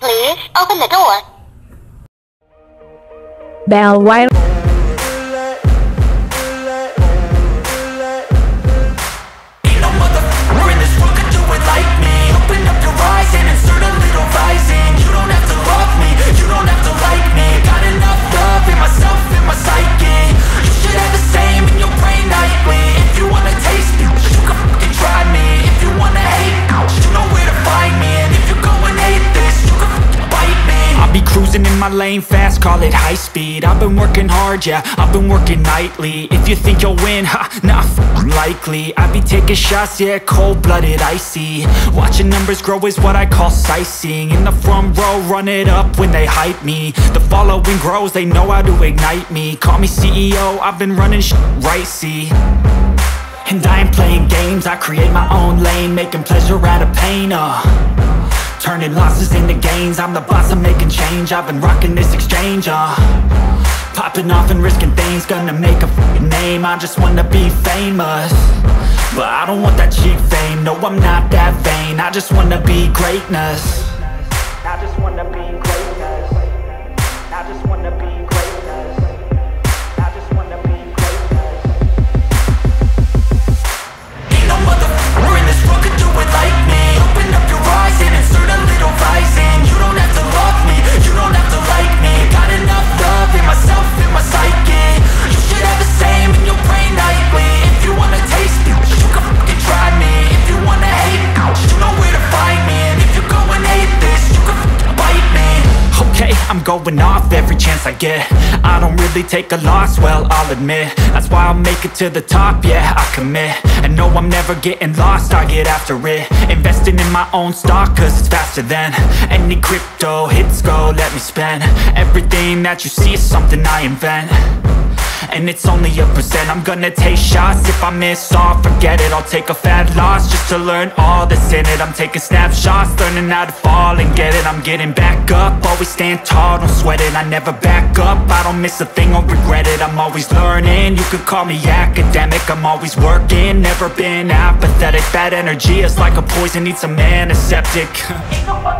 please. Open the door. Bel while Ain't no motherfucker in this world could do it like me. Open up your eyes and insert a little rising. You don't have to love me, you don't have to like me. Got enough love in myself, in my psyche. You should have the same in your brain nightly. If you wanna taste me, you can fucking try me. If you wanna hate, you know where to find me. And if you go and hate this, you can fucking bite me. I'll be cruising in my lane fast, call it high speed. I've been working hard, yeah, I've been working nightly. If you think you'll win, ha, nah, likely. I be taking shots, yeah, cold-blooded, icy. Watching numbers grow is what I call sightseeing. In the front row, run it up when they hype me. The following grows, they know how to ignite me. Call me CEO, I've been running shit right, see. And I ain't playing games, I create my own lane. Making pleasure out of pain, turning losses into gains. I'm the boss, I'm making change. I've been rocking this exchange, popping off and risking things. Gonna make a f***ing name. I just wanna be famous, but I don't want that cheap fame. No, I'm not that vain. I just wanna be greatness. I just wanna be greatness. I just wanna be greatness. I just wanna be greatness. Ain't no motherfucker in this world could do it like me. Open up your eyes and insert a little rising. You don't have to love me, you don't have to like me. Got enough love in myself, in my psyche. You should have the same in your brain nightly. If you wanna taste me, you can fucking try me. If you wanna hate, you know where to find me. And if you go and hate this, you can fucking bite me. Okay, I'm going off every chance I get. I don't really take a loss, well, I'll admit. That's why I'll make it to the top, yeah, I commit. And no, I'm never getting lost, I get after it. Investing in my own stock, cause it's faster than any crypto hits go, let me spend. Everything that you see is something I invent, and it's only a percent. I'm gonna take shots, if I miss all, forget it. I'll take a fat loss just to learn all that's in it. I'm taking snapshots, learning how to fall and get it. I'm getting back up, always stand tall, don't sweat it. I never back up, I don't miss a thing or regret it. I'm always learning, you could call me academic. I'm always working, never been apathetic. Bad energy is like a poison, needs some antiseptic. Ain't nobody